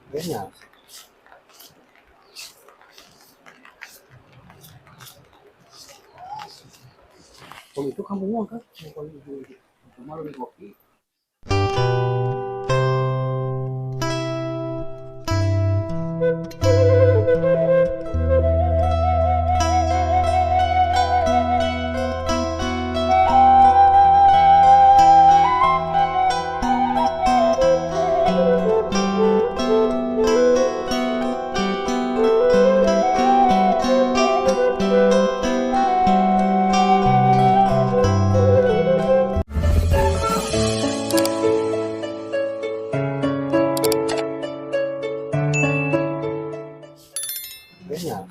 Banyak. Kalau itu kampungnya kan, kalau itu cuma lebih kopi. Banyak.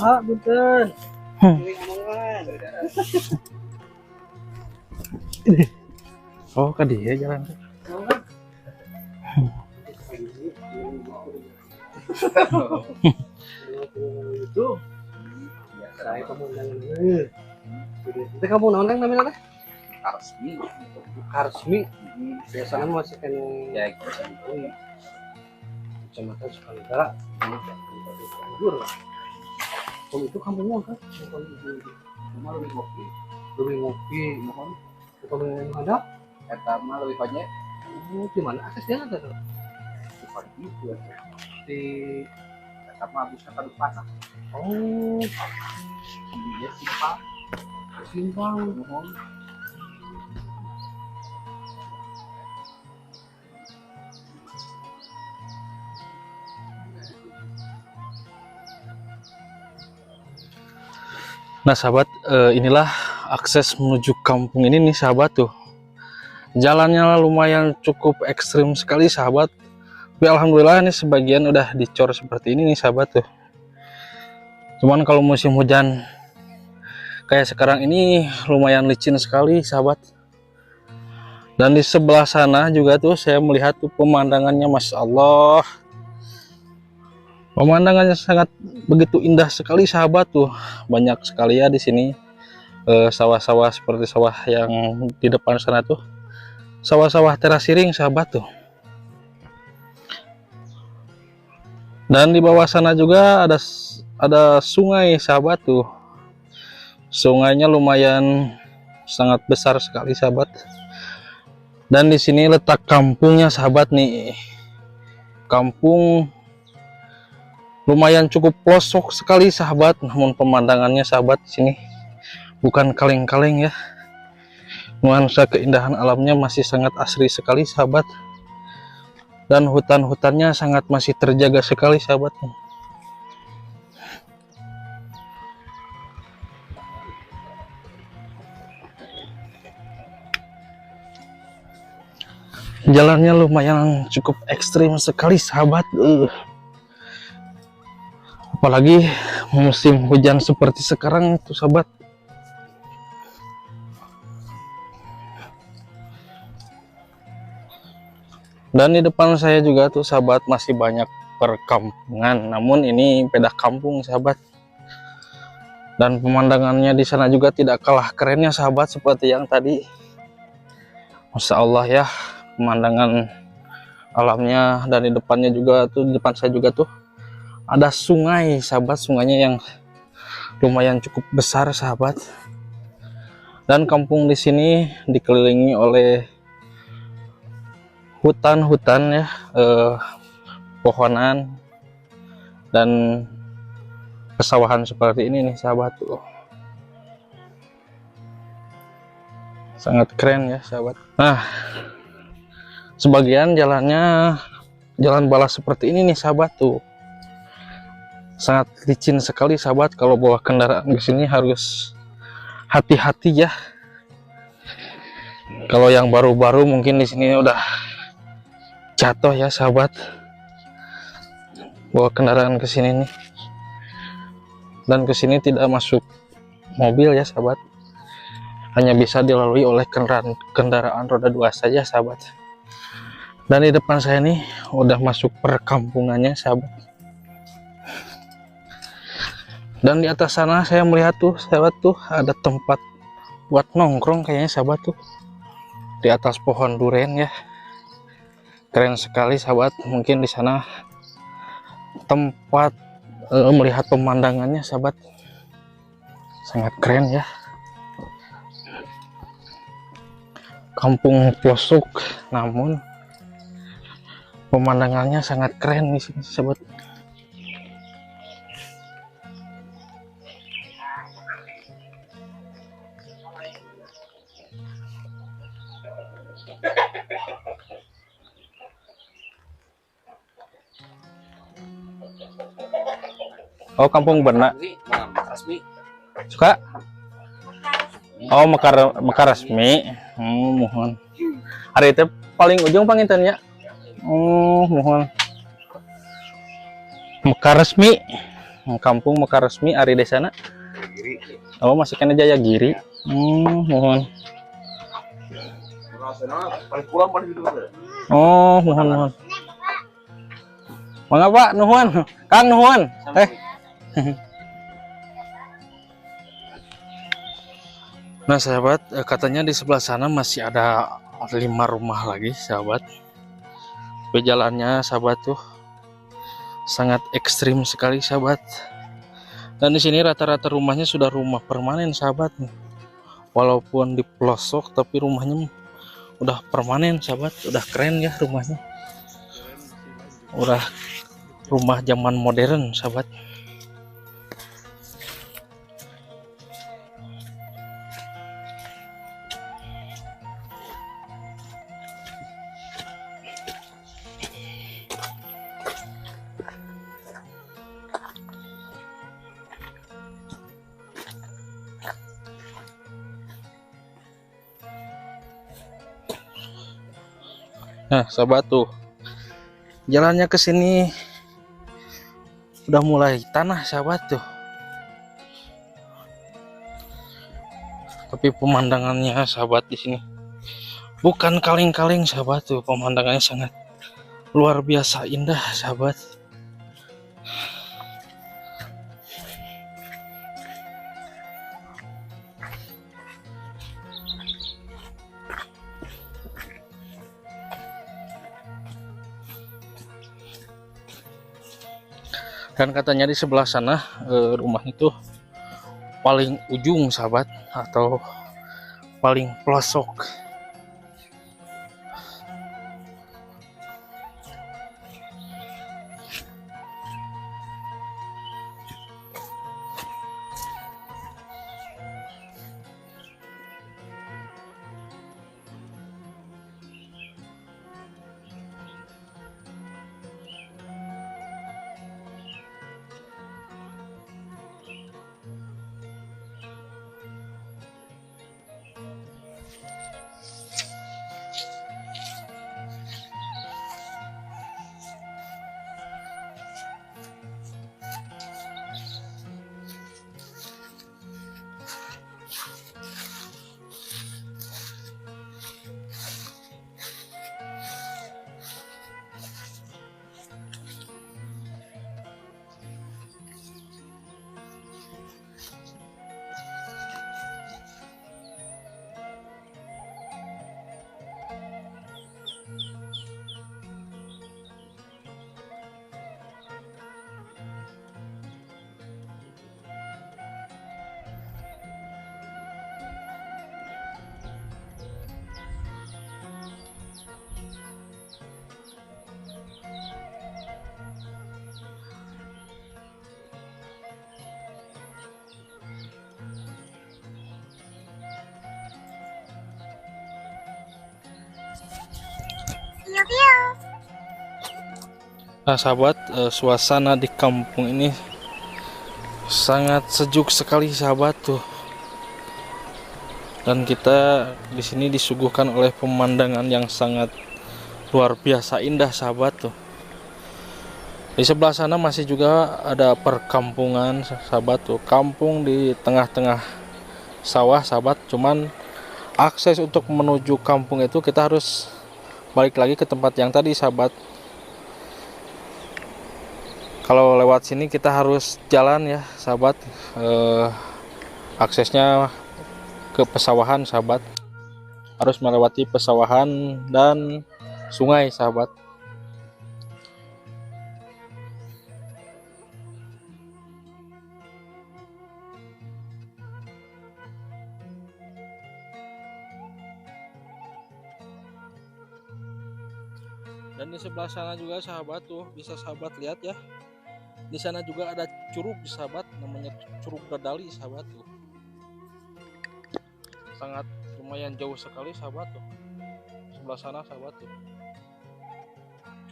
Ah, betul. Oh, ke dia jalan. Itu saya pemandangan ini. Itu kampung naon Kang namanya teh? Karsmi. Karsmi. Biasanya masih kan Ya, Kecamatan Sukanegara. Bogor. Kalau itu kampungnya kan, kalau itu cuma lebih kopi. lebih ngopi, mohon. Kalau yang ada, Eta mah lebih banyak di mana aksesnya ada tuh? di pagi itu. Di Eta mah habis kata pasar. oh Dia simpang. simpang. Mohon. Nah sahabat, inilah akses menuju kampung ini nih sahabat tuh. Jalannya lumayan cukup ekstrim sekali sahabat. Tapi alhamdulillah nih sebagian udah dicor seperti ini nih sahabat tuh. Cuman kalau musim hujan kayak sekarang ini lumayan licin sekali sahabat. Dan di sebelah sana juga tuh saya melihat tuh pemandangannya, Masya Allah. Pemandangannya sangat begitu indah sekali sahabat tuh. Banyak sekali ya di sini sawah-sawah seperti sawah yang di depan sana tuh. Sawah-sawah terasiring sahabat tuh. Dan di bawah sana juga ada sungai sahabat tuh. Sungainya lumayan sangat besar sekali sahabat. Dan di sini letak kampungnya sahabat nih. Kampung lumayan cukup pelosok sekali sahabat, namun pemandangannya sahabat di sini bukan kaleng-kaleng ya. Nuansa keindahan alamnya masih sangat asri sekali sahabat. Dan hutan-hutannya sangat masih terjaga sekali sahabat. Jalannya lumayan cukup ekstrim sekali sahabat. Apalagi musim hujan seperti sekarang itu sahabat. Dan di depan saya juga tuh sahabat masih banyak perkampungan, namun ini beda kampung sahabat. Dan pemandangannya di sana juga tidak kalah kerennya sahabat seperti yang tadi. Masya Allah ya, pemandangan alamnya. Dan di depannya juga tuh, di depan saya juga tuh ada sungai sahabat, sungainya yang lumayan cukup besar sahabat. Dan kampung di sini dikelilingi oleh hutan-hutan ya, pohonan dan pesawahan seperti ini nih sahabat tuh. Sangat keren ya sahabat. Nah, sebagian jalannya jalan balas seperti ini nih sahabat tuh. Sangat licin sekali sahabat, kalau bawa kendaraan ke sini harus hati-hati ya. Kalau yang baru-baru mungkin di sini udah jatuh ya sahabat. Bawa kendaraan ke sini nih. Dan ke sini tidak masuk mobil ya sahabat, hanya bisa dilalui oleh kendaraan roda 2 saja sahabat. Dan di depan saya ini udah masuk perkampungannya sahabat. Dan di atas sana saya melihat tuh sahabat tuh ada tempat buat nongkrong kayaknya sahabat tuh, di atas pohon duren ya. Keren sekali sahabat, mungkin di sana tempat melihat pemandangannya sahabat, sangat keren ya. Kampung pelosok namun pemandangannya sangat keren di sini sahabat. Oh, kampung benak Resmi. suka. Oh, Mekar resmi. Mohon. Hari itu paling ujung pangintennya. Oh, mohon. Mekar resmi. Kampung Mekar resmi ari desana. Oh, masih kena Jayagiri. Mohon. Oh, mohon. Mangga nuhun. Kang nuhun. Nah sahabat, katanya di sebelah sana masih ada 5 rumah lagi sahabat. Jalannya sahabat tuh sangat ekstrim sekali sahabat. Dan di sini rata-rata rumahnya sudah rumah permanen sahabat. Walaupun di pelosok tapi rumahnya udah permanen sahabat, udah keren ya rumahnya. Udah rumah zaman modern sahabat. Nah, sahabat tuh, jalannya ke sini udah mulai tanah sahabat tuh. Tapi pemandangannya sahabat di sini bukan kaleng-kaleng sahabat tuh, pemandangannya sangat luar biasa indah sahabat. Dan katanya di sebelah sana rumah itu paling ujung sahabat, atau paling pelosok. Nah sahabat, suasana di kampung ini sangat sejuk sekali sahabat tuh. Dan kita di sini disuguhkan oleh pemandangan yang sangat luar biasa indah sahabat tuh. Di sebelah sana masih juga ada perkampungan sahabat tuh, kampung di tengah-tengah sawah sahabat. Cuman akses untuk menuju kampung itu kita harus balik lagi ke tempat yang tadi sahabat. Kalau lewat sini kita harus jalan ya sahabat, aksesnya ke pesawahan sahabat, harus melewati pesawahan dan sungai sahabat. Dan di sebelah sana juga sahabat tuh bisa sahabat lihat ya. Di sana juga ada curug sahabat, namanya Curug Dadali sahabat tuh. Sangat lumayan jauh sekali sahabat tuh. Sebelah sana sahabat tuh.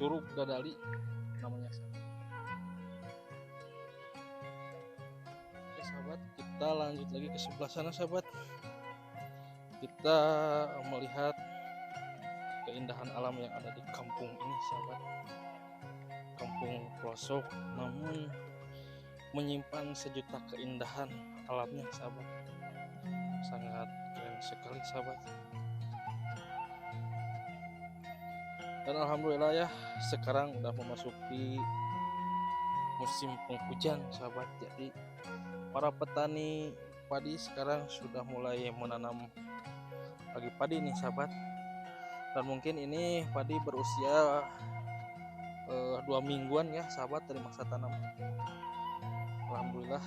Curug Dadali namanya sahabat. Oke sahabat, kita lanjut lagi ke sebelah sana sahabat. Kita melihat keindahan alam yang ada di kampung ini sahabat. Kampung pelosok namun menyimpan sejuta keindahan alamnya sahabat. Sangat keren sekali sahabat. Dan alhamdulillah ya, sekarang udah memasuki musim penghujan sahabat. Jadi para petani padi sekarang sudah mulai menanam lagi padi nih sahabat. Dan mungkin ini padi berusia 2 mingguan ya sahabat dari masa tanam. Alhamdulillah.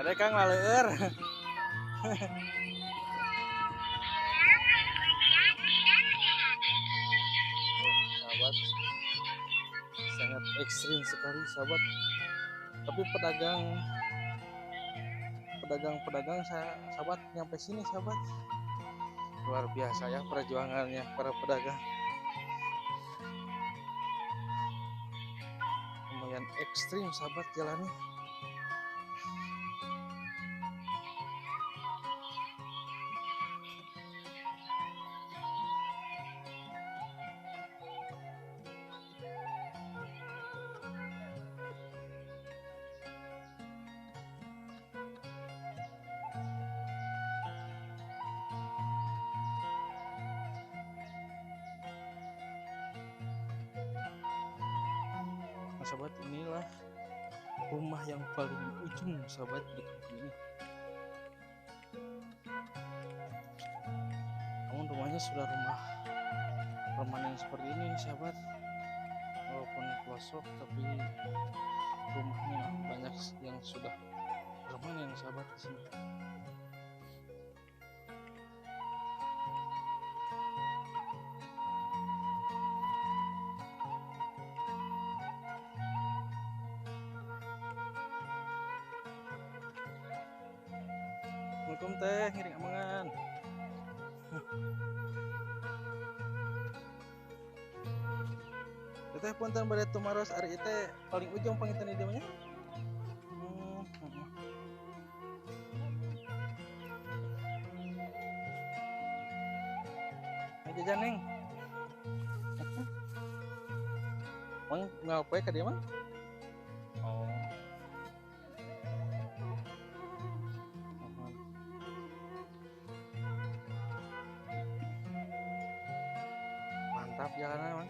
Kada Kang laleur. Sahabat, sangat ekstrim sekali sahabat. Tapi pedagang sahabat nyampe sini sahabat. Luar biasa ya perjuangannya para pedagang. Lumayan ekstrim sahabat jalannya. Nah, sahabat, inilah rumah yang paling ujung sahabat di kampung ini. Namun rumahnya sudah rumah permanen seperti ini sahabat. Walaupun pelosok tapi rumahnya banyak yang sudah permanen sahabat di sini. Assalamualaikum teh, ngiring amangan. Teteh punten bade tumaros ari teh paling ujung pangitan di dieu nya. Jajan neng. Mang ngapain ka dieu mang? Oh. Mantap jalanan mang.